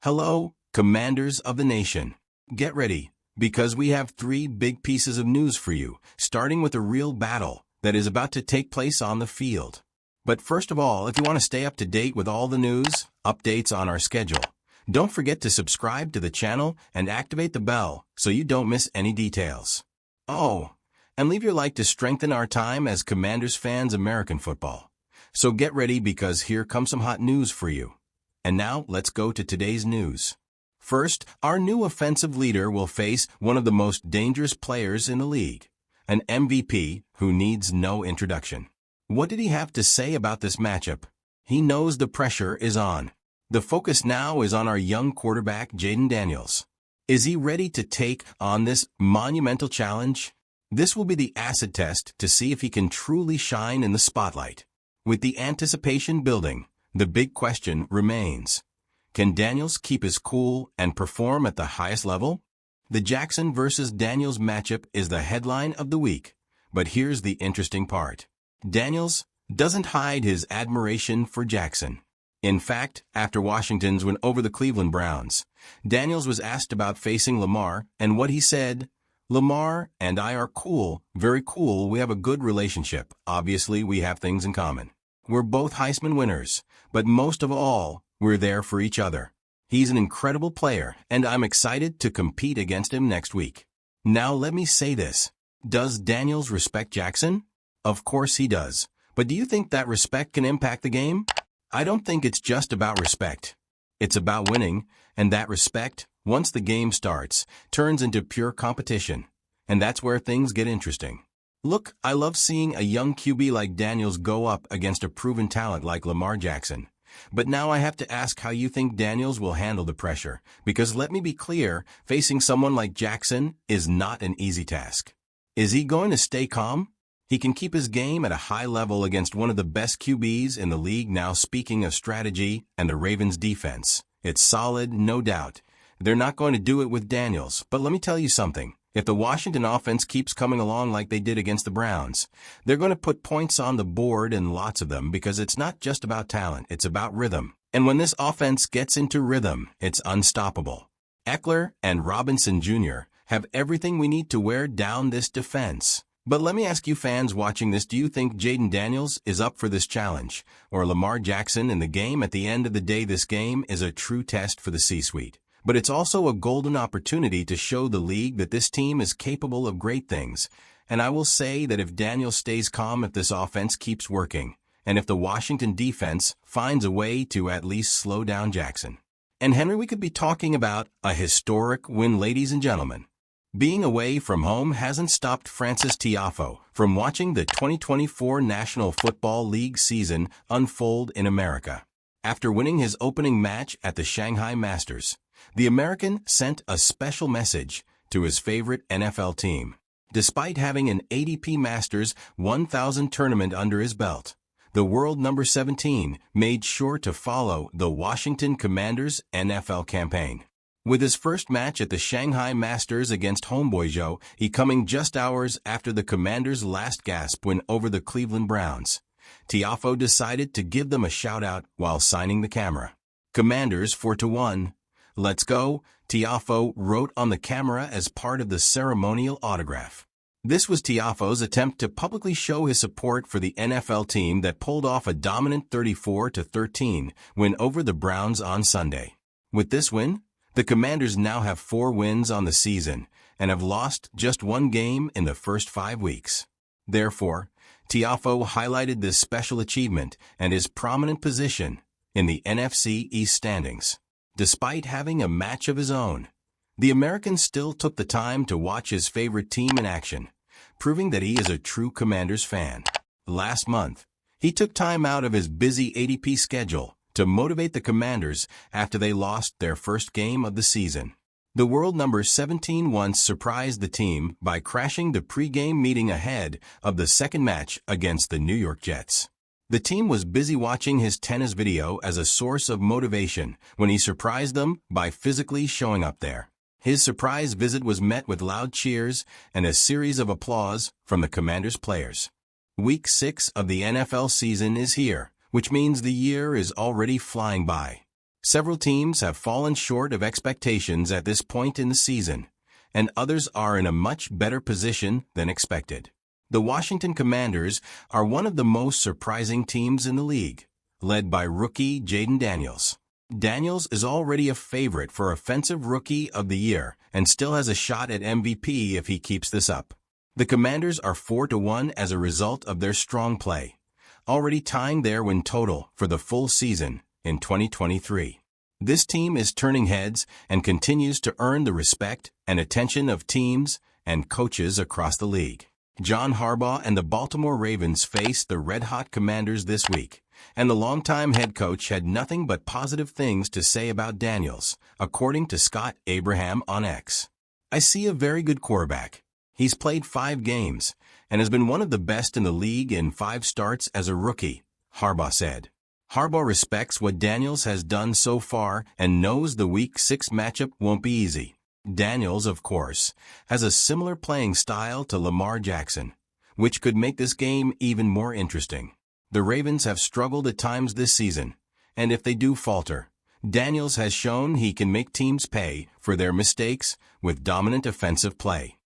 Hello, commanders of the nation. Get ready, because we have three big pieces of news for you, starting with a real battle that is about to take place on the field. But first of all, if you want to stay up to date with all the news, updates on our schedule, don't forget to subscribe to the channel and activate the bell so you don't miss any details. Oh, and leave your like to strengthen our time as Commanders fans American football. So get ready because here comes some hot news for you. And now, let's go to today's news. First, our new offensive leader will face one of the most dangerous players in the league, an MVP who needs no introduction. What did he have to say about this matchup? He knows the pressure is on. The focus now is on our young quarterback, Jayden Daniels. Is he ready to take on this monumental challenge? This will be the acid test to see if he can truly shine in the spotlight. With the anticipation building, the big question remains. Can Daniels keep his cool and perform at the highest level? The Jackson versus Daniels matchup is the headline of the week. But here's the interesting part. Daniels doesn't hide his admiration for Jackson. In fact, after Washington's win over the Cleveland Browns, Daniels was asked about facing Lamar, and what he said, "Lamar and I are cool, very cool, we have a good relationship. Obviously, we have things in common. We're both Heisman winners, but most of all, we're there for each other. He's an incredible player, and I'm excited to compete against him next week." Now let me say this. Does Daniels respect Jackson? Of course he does. But do you think that respect can impact the game? I don't think it's just about respect. It's about winning, and that respect, once the game starts, turns into pure competition. And that's where things get interesting. Look, I love seeing a young QB like Daniels go up against a proven talent like Lamar Jackson. But now I have to ask how you think Daniels will handle the pressure, because let me be clear, facing someone like Jackson is not an easy task. Is he going to stay calm? He can keep his game at a high level against one of the best QBs in the league. Now, speaking of strategy and the Ravens' defense, it's solid, no doubt. They're not going to do it with Daniels, but let me tell you something. If the Washington offense keeps coming along like they did against the Browns, they're going to put points on the board, and lots of them, because it's not just about talent, it's about rhythm. And when this offense gets into rhythm, it's unstoppable. Eckler and Robinson Jr. have everything we need to wear down this defense. But let me ask you fans watching this, do you think Jayden Daniels is up for this challenge, or Lamar Jackson in the game? At the end of the day, this game is a true test for the C-suite. But it's also a golden opportunity to show the league that this team is capable of great things. And I will say that if Daniels stays calm, if this offense keeps working, and if the Washington defense finds a way to at least slow down Jackson. And Henry, we could be talking about a historic win, ladies and gentlemen. Being away from home hasn't stopped Francis Tiafoe from watching the 2024 National Football League season unfold in America. After winning his opening match at the Shanghai Masters, the American sent a special message to his favorite NFL team. Despite having an ADP Masters 1000 tournament under his belt, the world number 17 made sure to follow the Washington Commanders' NFL campaign. With his first match at the Shanghai Masters against homeboy Joe, he coming just hours after the Commanders' last gasp win over the Cleveland Browns, Tiafoe decided to give them a shout-out while signing the camera. "Commanders 4-1. Let's go," Tiafoe wrote on the camera as part of the ceremonial autograph. This was Tiafoe's attempt to publicly show his support for the NFL team that pulled off a dominant 34-13 win over the Browns on Sunday. With this win, the Commanders now have 4 wins on the season and have lost just 1 game in the first 5 weeks. Therefore, Tiafoe highlighted this special achievement and his prominent position in the NFC East standings. Despite having a match of his own, the American still took the time to watch his favorite team in action, proving that he is a true Commanders fan. Last month, he took time out of his busy ADP schedule to motivate the Commanders after they lost their first game of the season. The world number 17 once surprised the team by crashing the pre-game meeting ahead of the second match against the New York Jets. The team was busy watching his tennis video as a source of motivation when he surprised them by physically showing up there. His surprise visit was met with loud cheers and a series of applause from the Commanders players. Week 6 of the NFL season is here, which means the year is already flying by. Several teams have fallen short of expectations at this point in the season, and others are in a much better position than expected. The Washington Commanders are one of the most surprising teams in the league, led by rookie Jaden Daniels. Daniels is already a favorite for Offensive Rookie of the Year and still has a shot at MVP if he keeps this up. The Commanders are 4-1 as a result of their strong play, already tying their win total for the full season in 2023. This team is turning heads and continues to earn the respect and attention of teams and coaches across the league. John Harbaugh and the Baltimore Ravens face the red-hot Commanders this week, and the longtime head coach had nothing but positive things to say about Daniels, according to Scott Abraham on X. "I see a very good quarterback. He's played 5 games and has been one of the best in the league in 5 starts as a rookie," Harbaugh said. Harbaugh respects what Daniels has done so far and knows the Week 6 matchup won't be easy. Daniels, of course, has a similar playing style to Lamar Jackson, which could make this game even more interesting. The Ravens have struggled at times this season, and if they do falter, Daniels has shown he can make teams pay for their mistakes with dominant offensive play.